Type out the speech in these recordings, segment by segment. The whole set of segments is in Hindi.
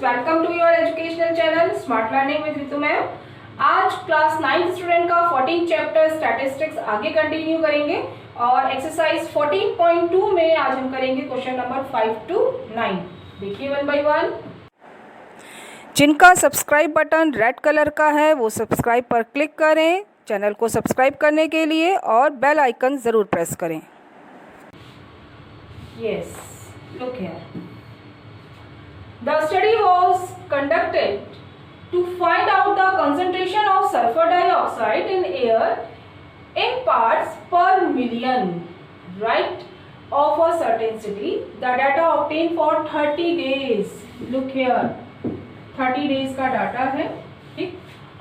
Welcome to your educational channel smart learning with Ritu ma'am. आज क्लास 9th स्टूडेंट का 14 चैप्टर स्टैटिस्टिक्स आगे कंटिन्यू करेंगे और एक्सरसाइज 14.2 में आज हम करेंगे क्वेश्चन नंबर 5 to 9। देखिए वन बाय वन। जिनका सब्सक्राइब बटन रेड कलर का है वो सब्सक्राइब पर क्लिक करें चैनल को सब्सक्राइब करने के लिए और बेल आइकन ज़रूर प्रेस करें। Yes, look here. The study was conducted to find out the concentration of sulfur dioxide in air in parts per million, right, of a certain city. The data obtained for 30 days. Look here, 30 days का डाटा है, ठीक।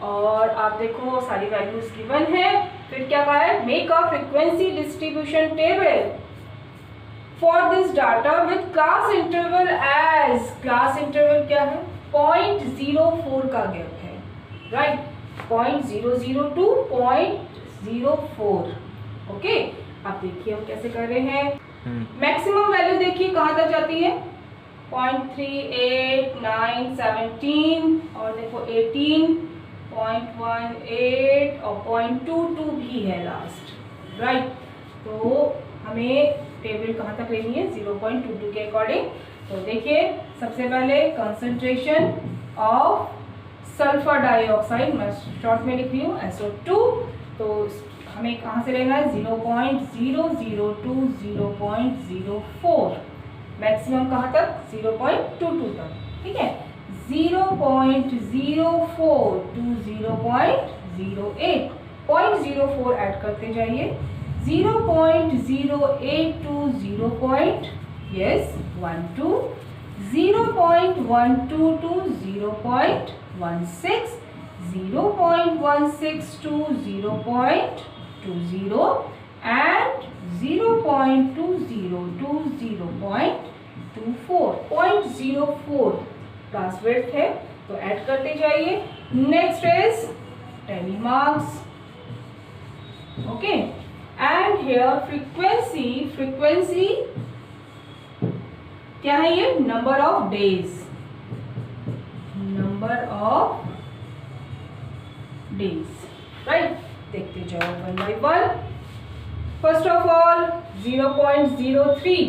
और आप देखो सारी वैल्यूज गिवन है। फिर क्या कहा है, make a frequency distribution table for this data with class interval as, class interval क्या है, 0.04 का गैप है, राइट, 0.00 to 0.04। ओके, आप देखिए हम कैसे कर रहे हैं। मैक्सिमम वैल्यू देखिए कहाँ तक जाती है, 0.38, 9, 17 और देखो 18, 0.18 और 0.22 भी है लास्ट, राइट। तो हमें टेबल कहाँ तक लेनी है, 0.22 के अकॉर्डिंग। तो देखिए सबसे पहले कंसंट्रेशन ऑफ सल्फर डाइऑक्साइड, मैं शॉर्ट में लिख रही हूँ SO2। तो हमें कहाँ से लेना है, 0.00 to 0.04, मैक्सिमम कहाँ तक, 0.22 तक, ठीक है। 0.04 to 0.08, 0.04 ऐड करते जाइए, 0.08 to 0.12, 0.12 to 0.16, 0.16 to 0.20 and 0.20 to 0.24, 0.04 class width है, तो ऐड करते जाइए। Next is tally marks, okay. And here frequency क्या है, ये नंबर ऑफ डेज, राइट। देखते जाओ one by one. First of all 0.03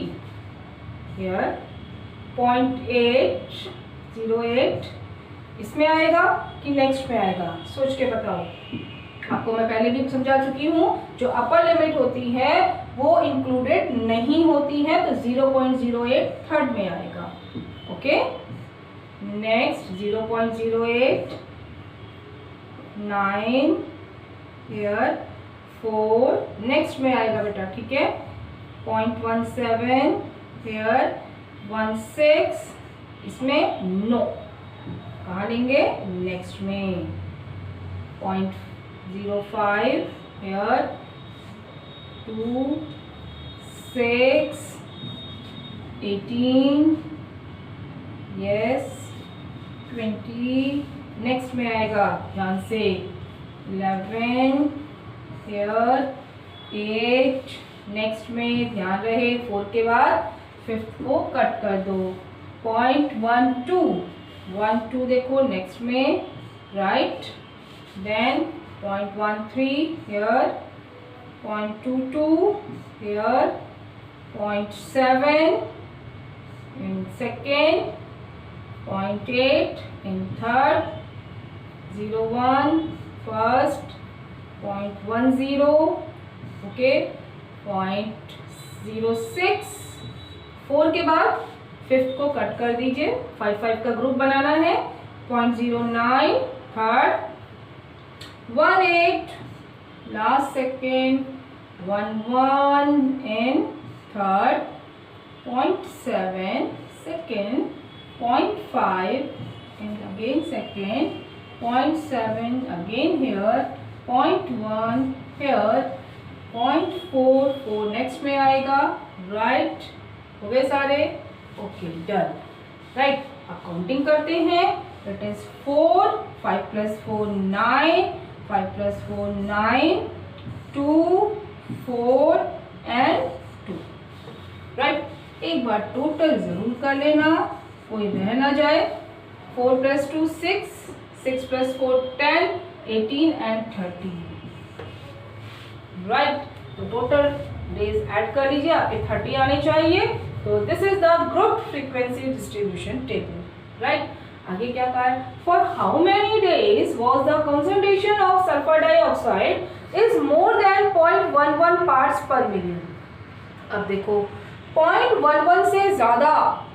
here, 0.808 इसमें आएगा कि नेक्स्ट में आएगा, सोच के बताओ। आपको मैं पहले भी समझा चुकी हूँ, जो अपर लिमिट होती है वो इंक्लूडेड नहीं होती है, तो 0.08 थर्ड में आएगा, ओके। नेक्स्ट 0.08, 9 हियर 4 नेक्स्ट में आएगा बेटा, ठीक है। 0.17 हियर, 16 इसमें नो, कहाँ लेंगे, नेक्स्ट में। 0.05 here, 2, 6, 18, yes, 20 नेक्स्ट में आएगा, ध्यान से। 11 here, 8 नेक्स्ट में, ध्यान रहे 4 के बाद 5th को कट कर दो। 0.12 देखो नेक्स्ट में, right. Then 0.13 here, 0.22 here, 0.7 in second, 0.8 in third, 0.1 first, 0.10 okay, 0.06 4 के बाद 5th को कट कर दीजिए, 5 का ग्रुप बनाना है। 0.09 third, 18 last second, 11 in third, 0.7 second, 0.5 and again second, 0.7 again here, 0.1 here, 0.44 next में आएगा, राइट। हो गए सारे, ओके डन, राइट। अब काउंटिंग करते हैं, इट इज 4, 5 + 4 9, 5 + 4 9, 2 4 and 2, राइट। एक बार टोटल जरूर कर लेना, कोई रह ना जाए। 4 plus 2 6, 6 plus 4 10, 18 and 30, राइट। तो टोटल डेज ऐड कर लीजिए, आपके 30 आने चाहिए। तो this is the group frequency distribution table, right. आगे क्या कहा है, for how many days was the concentration of sulphur dioxide is more than 0.11 parts पर मिलियन। अब देखो 0.11 से ज्यादा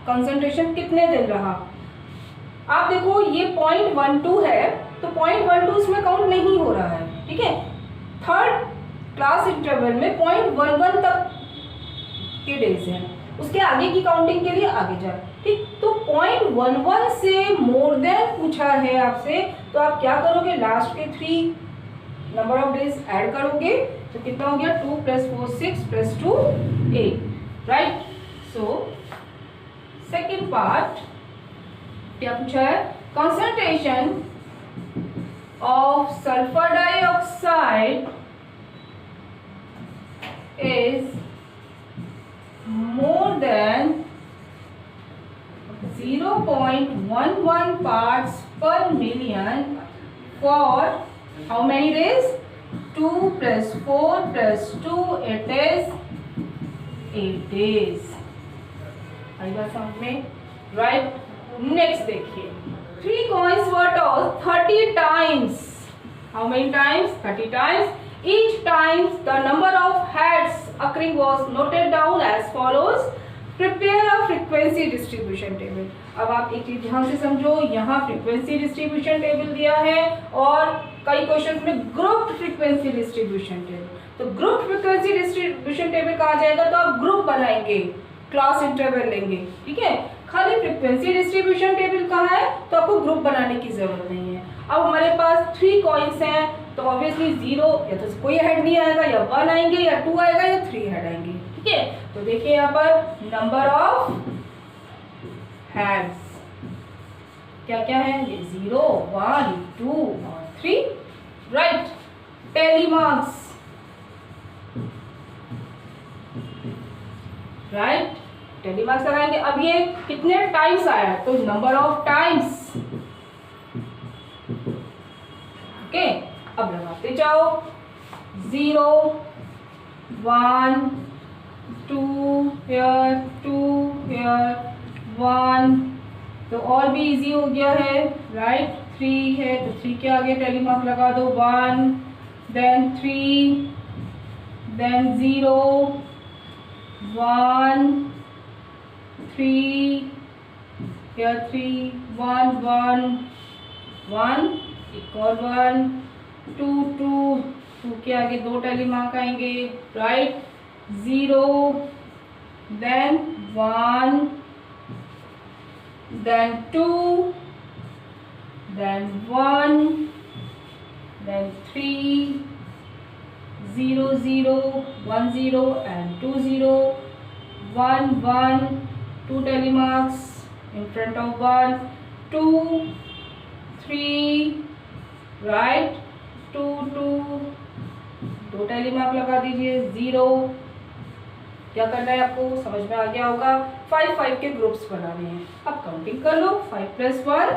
कंसंट्रेशन कितने दिन रहा। आप देखो ये 0.12 है, तो 0.12 इसमें काउंट नहीं हो रहा है, ठीक है। थर्ड क्लास इंटरवल में 0.11 तक के डेज हैं, उसके आगे की काउंटिंग के लिए आगे जाए, ठीक। तो 0.11 से मोर देन पूछा है आपसे, तो आप क्या करोगे, लास्ट के 3 नंबर ऑफ डेज ऐड करोगे, तो कितना हो गया, 2 + 4 6 + 2 8, राइट। सो सेकेंड पार्ट क्या पूछा है, concentration of sulphur dioxide is more than 0.11 parts per million for how many days, 2 + 4 + 2, it is 8 days। आई बात समझ में, राइट। नेक्स्ट देखिए, 3 coins were tossed 30 times, how many times, 30 times, each time the number of heads occurring was noted down as follows, prepare a frequency distribution table। अब आप एक चीज ध्यान से समझो, यहाँ फ्रीक्वेंसी डिस्ट्रीब्यूशन टेबल दिया है और कई क्वेश्चंस में ग्रुप फ्रीक्वेंसी डिस्ट्रीब्यूशन टेबल। तो ग्रुप फ्रीक्वेंसी डिस्ट्रीब्यूशन टेबल कहा जाएगा तो आप ग्रुप बनाएंगे, क्लास इंटरवल लेंगे, ठीक है। खाली फ्रीक्वेंसी डिस्ट्रीब्यूशन टेबल कहाँ है, तो आपको ग्रुप बनाने की जरूरत नहीं है। अब हमारे पास 3 कॉइन्स हैं, तो ऑब्वियसली 0 या तो कोई हेड नहीं आएगा, या 1 आएंगे, या 2 आएगा, या 3 हेड आएंगे, ठीक है। तो देखिए यहाँ पर नंबर ऑफ हेड्स क्या क्या है, ये 0 1 2 और 3, राइट। टेलीमार्क्स, राइट, टेलीमार्क्स लगाएंगे। अब ये कितने टाइम्स आया, तो नंबर ऑफ टाइम्स, ओके। अब लगाते जाओ, 0 1 2 here 2 here 1, तो और भी इजी हो गया है, राइट। 3 है तो 3 के आगे टेलीमार्क लगा दो, 1 then 3 then 0 1 3 here 3 1 1 1, एक और 1 2 2 2 के आगे 2 टेलीमार्क आएंगे, right. 0 then 1 then 2 then 1 then 3 0 0 1 0 and 2 0 1 1 2 telemarks in front of 1 2 3 right 2 2 2 टेलीमार्क लगा दीजिए, 0। क्या करना है आपको, समझ में आ गया होगा। 5 5 के ग्रुप्स बनाने हैं। अब काउंटिंग कर लो, 5 + 1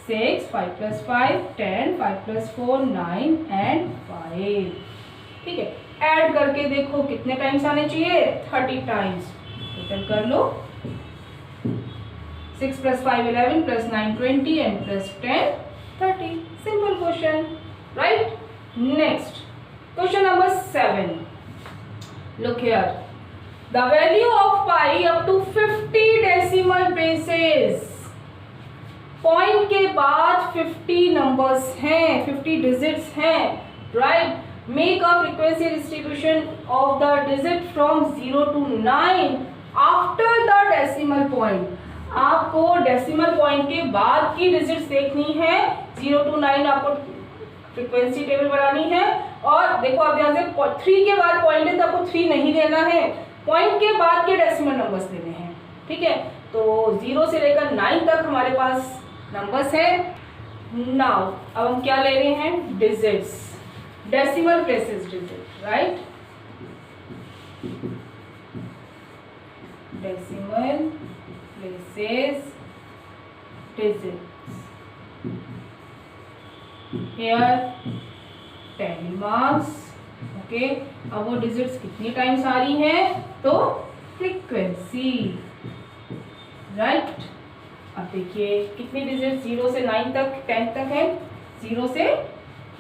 6 5 + 5 10 5 + 4 9 and 5, ठीक है। ऐड करके देखो कितने टाइम्स आने चाहिए, 30 टाइम्स। टोटल कर लो, 6 + 5 11 + 9 20 and +10 30। Simple question, right. Next question number 7, look here, the value of pi up to 50 decimal places, point के बाद 50 नंबर्स हैं, 50 डिजिट्स हैं, right. Make a frequency distribution of the digit from 0 to 9 after the decimal point. आपको डेसिमल पॉइंट के बाद की डिजिट्स देखनी है, 0 to 9 आपको फ्रीक्वेंसी टेबल बनानी है। और देखो अब यहाँ से 3 के बाद पॉइंट है तो आपको 3 नहीं लेना है, पॉइंट के बाद के डेसिमल नंबर्स लेने हैं, ठीक है। तो 0 से लेकर 9 तक हमारे पास नंबर्स है। नाउ अब हम क्या ले रहे हैं, digits, decimal places digit, right. Decimal places digits, here 10 marks. Okay, अब वो डिजिट्स कितनी टाइम्स आ रही हैं, तो फ्रीक्वेंसी, राइट. अब देखिए कितनी डिजिट 0 से 9 तक 10 तक है, 0 से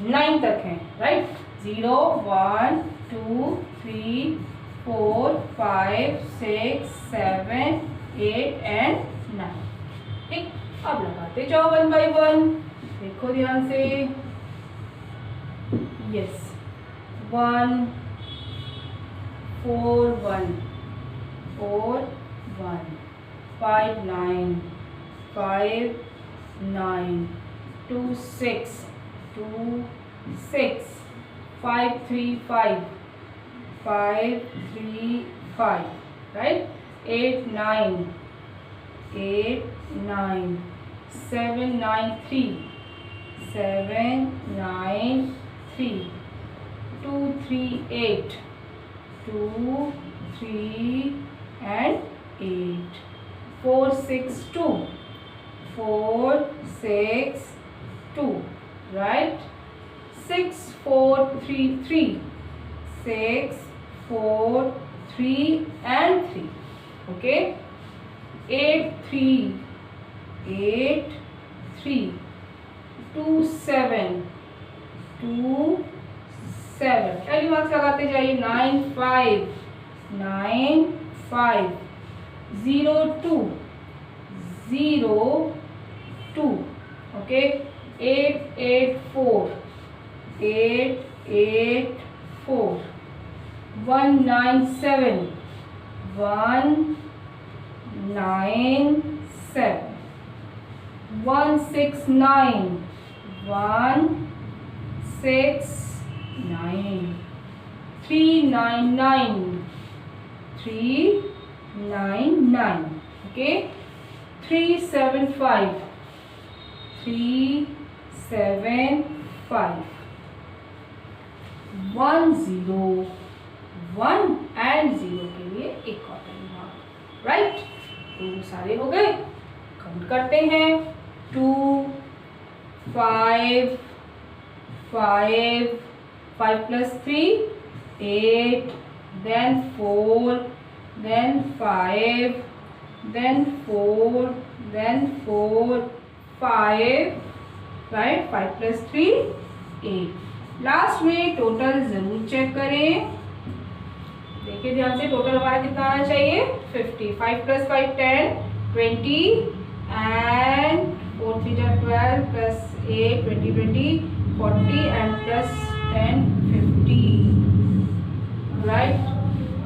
9 तक है, राइट. 0 1 2 3 4 5 6 7 8 एंड 9. ठीक, अब लगाते जाओ 1 by 1. देखो ध्यान से. Yes, 1 4 1 4 1 5 9 5 9 2 6 2 6 5 3 5 5 3 5, right. 8 9 8 9 7 9 3 7 9 3 2 3 8 2 3 and 8 4 6 2 4 6 2, right. 6 4 3 3 6 4 3 and 3. Okay. 8 3 8 3 2 7 2 7. पहली मार्क्स लगाते जाइए. 9 5 9 5 0 2 0 2. ओके. 8 8 4 8 8 4 1 9 7 1 9 7 1 6 9 1 6 9 3 9 9 3 9 9. Okay. 3 7 5 3 7 5 1 0 1 and 0 के लिए एक और मार्क, राइट. तो सारे हो गए. काउंट करते हैं. 2 5 5 5 plus 3 8, then 4, then 5, then 4, then 4 5, right. 5 plus 3 8. Last में टोटल जरूर चेक करें. देखिए ध्यान से, टोटल हमारा कितना आना चाहिए. 50. 5 plus 5 10 20 and 4 3 12 plus 8 20 20 40 and plus 10 50, right.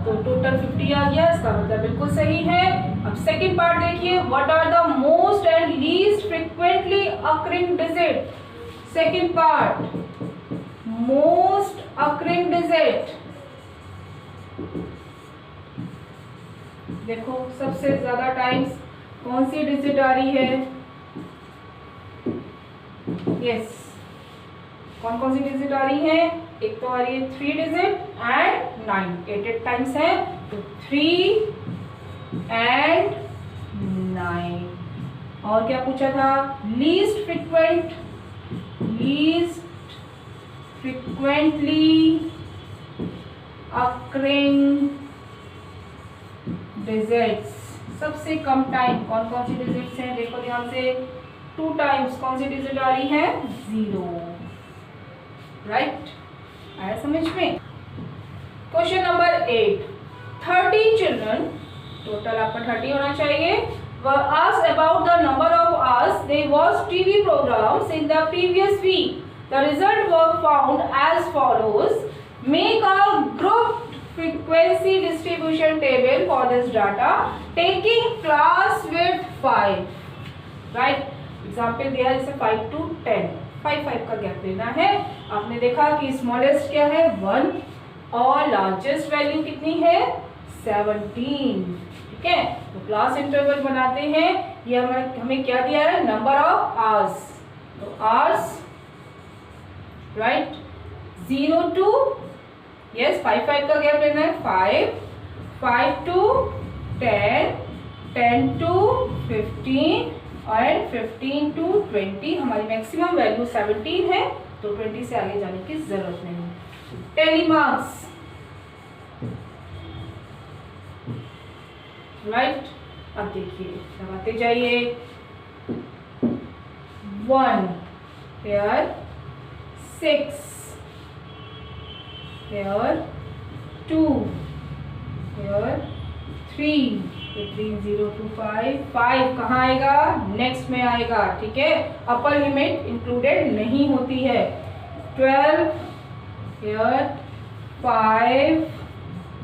तो टोटल 50 आ गया. इसका मतलब बिल्कुल सही है. अब सेकंड पार्ट देखिए. What are the most and least frequently occurring digit. Second part, most occurring digit. देखो सबसे ज्यादा टाइम्स कौन सी डिजिट आ रही है. यस, कौन कौन सी डिजिट आ रही है. एक तो आ रही है 3 डिजिट एंड 9. 8 टाइम्स है, तो 3 एंड 9. और क्या पूछा था. Least frequent, least frequently occurring digits. सबसे कम टाइम कौन कौन सी डिजिट्स हैं. देखो ध्यान से. 2 टाइम्स कौन सी डिजिट आ रही है. 0, राइट. आया समझ में. Question number 8. 30 चिल्ड्रन, टोटल आपका 30 होना चाहिए, were asked about the number of hours they watched TV programs in the previous week. The result were found as follows. Make a grouped frequency distribution table for this data taking class with 5. Right. Example दिया जैसे 5 to 10. 5 का गैप लेना है. आपने देखा कि स्मॉलेस्ट क्या है 1 और लार्जेस्ट वैल्यू कितनी है 17. ठीक है. तो क्लास इंटरवल बनाते हैं. ये हमें क्या दिया है. Number of hours. तो आवर्स, राइट. 0 to, यस 5 का गैप लेना है. 5 to 10 10 to 15 एंड 15 to 20 हमारी मैक्सिमम वैल्यू 17 है, तो 20 से आगे जाने की जरूरत नहीं। Tally marks, right. अब देखिए लगाते जाइए। 1 here 6 here 2 here 3 between 0 to 5 5 कहाँ आएगा? नेक्स्ट में आएगा, ठीक है। अपर लिमिट इंक्लूडेड नहीं होती है। 12 here 5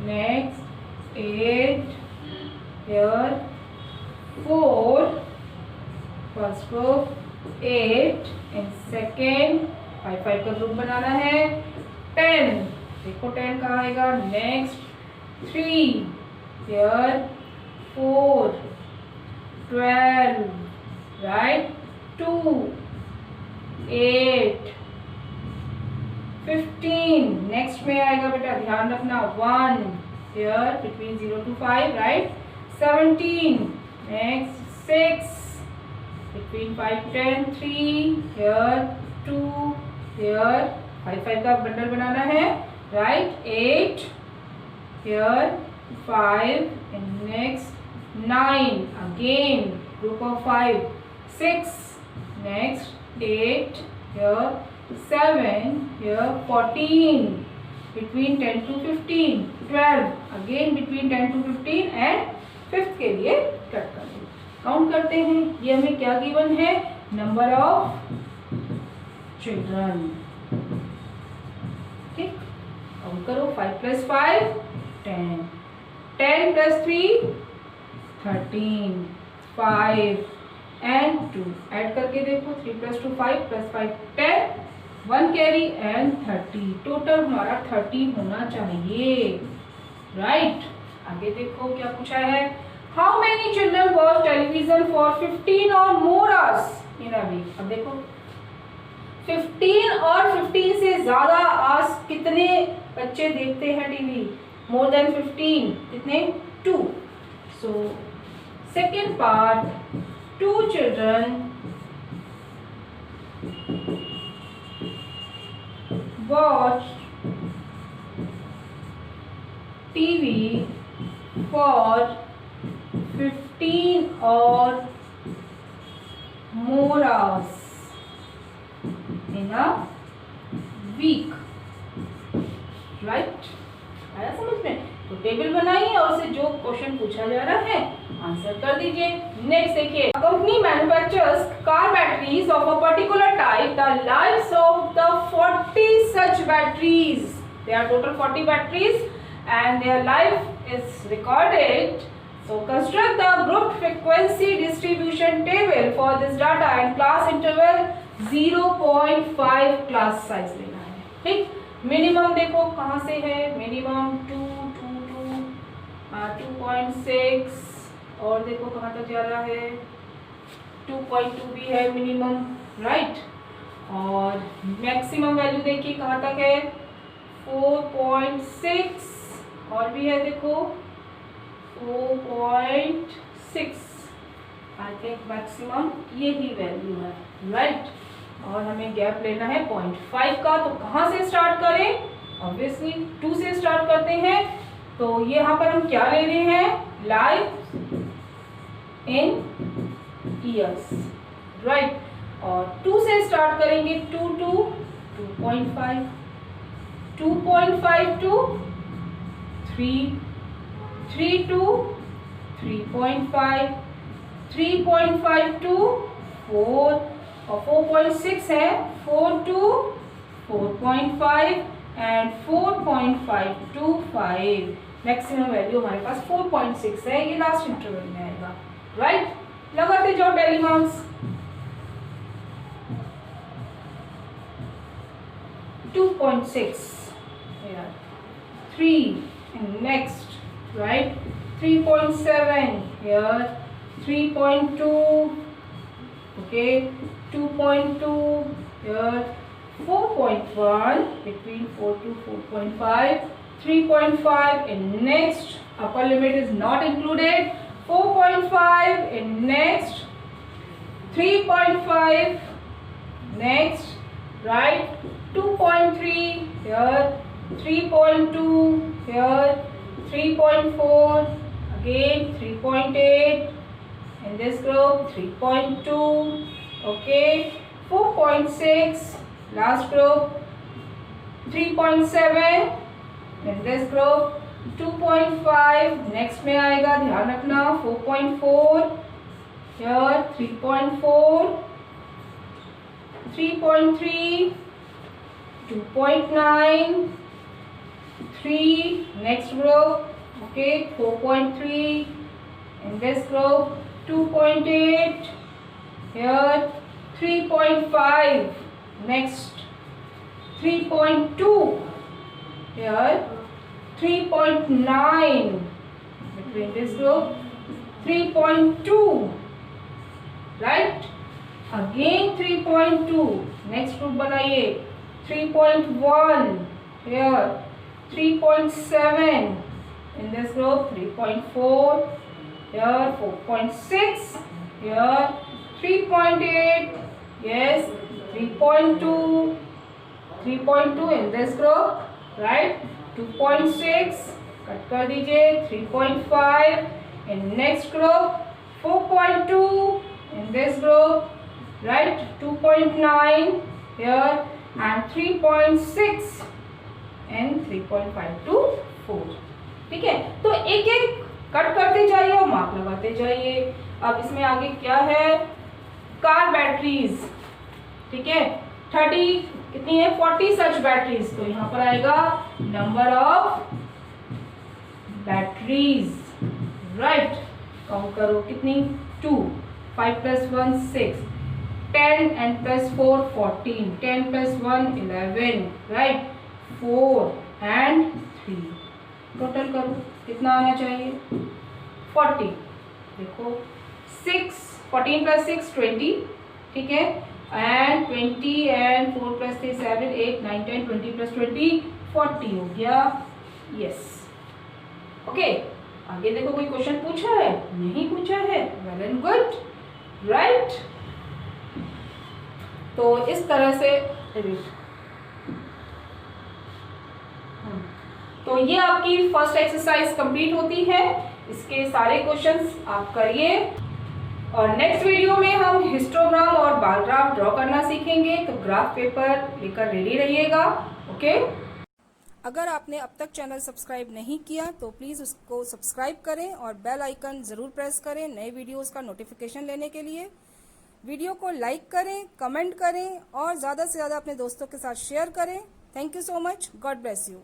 next 8 here 4 first group 8 in second 5 5 का ग्रुप बनाना है। 10 देखो 10 कहाँ आएगा? नेक्स्ट 3 here 4 12 राइट 2 8 15 नेक्स्ट में आएगा बेटा, ध्यान रखना। 1 here between 0 to 5 right 17 next 6 between 5 10 3 here 2 here 5 5 का बंडल बनाना है right 8 here 5 and next 9 again group of 5 6 next 8 here 7 here 14 between 10 to 15 12 again between 10 to 15 and 5th के लिए कट कर दें। काउंट करते हैं, ये हमें क्या गिवन है? नंबर ऑफ चिल्ड्रन, ठीक। काउंट करो 5 + 5 10 10 + 3 13 5 and 2 ऐड करके देखो 3 + 2 5 + 5 10 1 कैरी एंड 30 टोटल हमारा 30 होना चाहिए, राइट। आगे देखो क्या पूछा है। How many children watch television for 15 और मोर आवर्स इन अ वीक। अब देखो 15 और 15 से ज्यादा आवर्स कितने बच्चे देखते हैं टीवी? मोर देन 15 कितने? 2। So second part 2 children watch TV for 15 or more hours in a week, right? आया समझ में? तो टेबल बनाइए और उसे जो क्वेश्चन पूछा जा रहा है आंसर कर दीजिए। नेक्स्ट देखिए, company manufactures car batteries of a particular type. The lives of the 40 such batteries, there are total 40 batteries and their life is recorded. So construct the grouped frequency distribution table for this data and class interval 0.5 class size लेना है, ठीक। मिनिमम देखो कहाँ से है? मिनिमम 2 2 2 2.6 और देखो कहाँ तक जा रहा है? 2.2 भी है मिनिमम, राइट। और मैक्सिमम वैल्यू देखिए कहाँ तक है? 4.6 और भी है देखो 4.6। आई थिंक मैक्सिमम यही वैल्यू है, राइट। और हमें गैप लेना है 0.5 का। तो कहाँ से स्टार्ट करें? ऑब्वियसली 2 से स्टार्ट करते हैं। तो ये यहाँ पर हम क्या ले रहे हैं? Life in years, right. और 2 से स्टार्ट करेंगे 2 to 2.5 2.5 to 3 3 to 3.5 3.5 to 4 और 4.6 है 4 to 4.5 and 4.5 to 5। Maximum value हमारे पास 4.6 है, ये लास्ट इंटरवल में आएगा, राइट। लगाते जाओ daily marks. 2.6 here 3 and next, right? 3.7 here 3.2, okay, 2.2 here 4.1 between 4 to 4.5, 3.5 and next upper limit is not included, 4.5 and next 3.5. Next, write 2.3 here, 3.2 here, 3.4, again 3.8, in this group 3.2, okay, 4.6, last group 3.7, in this group 2.5, next में आएगा, ध्यान रखना 4.4 here, 3.4, 3.3, 2.9, 3, next group, okay, 4.3, in this group 2.8, here 3.5, next 3.2, here 3.9, between this group 3.2, right, again 3.2, next group बनाइए 3.1, here 3.7, in this group 3.4, here 4.6, here 3.8, yes, 3.2, 3.2 in this group, right, 2.6, cut कर दीजिए, 3.5 in next group, 4.2 in this group, right, 2.9 here and 3.6 and 3.5 to 4. ठीक है, तो एक एक कट करते जाइए और मार्क लगाते जाइए। अब इसमें आगे क्या है, कार बैटरीज, ठीक है, 30 कितनी है, 40 सच बैटरीज, तो यहाँ पर आएगा number of batteries, right, count करो कितनी, 2, 5 + 1 6, 10 and +4 14, 10 + 1 11, राइट, 4 and 3, टोटल करो कितना आना चाहिए, 40, देखो 6, 14 + 6 20, ठीक है, and 20 and 4 + 3 7 8 9 10 20 + 20 40 हो गया, यस, ओके। आगे देखो कोई क्वेश्चन पूछा है, नहीं पूछा है, वेल एंड गुड, राइट। तो इस तरह से तो ये आपकी फर्स्ट एक्सरसाइज कंप्लीट होती है। इसके सारे क्वेश्चंस आप करिए और नेक्स्ट वीडियो में हम हिस्टोग्राम और बार ग्राफ ड्रॉ करना सीखेंगे। तो ग्राफ पेपर लेकर रेडी रहिएगा, ओके। अगर आपने अब तक चैनल सब्सक्राइब नहीं किया तो प्लीज़ उसको सब्सक्राइब करें और बेल आइकन ज़रूर प्रेस करें नए वीडियोस का नोटिफिकेशन लेने के लिए। वीडियो को लाइक करें, कमेंट करें और ज़्यादा से ज़्यादा अपने दोस्तों के साथ शेयर करें। Thank you so much. God bless you.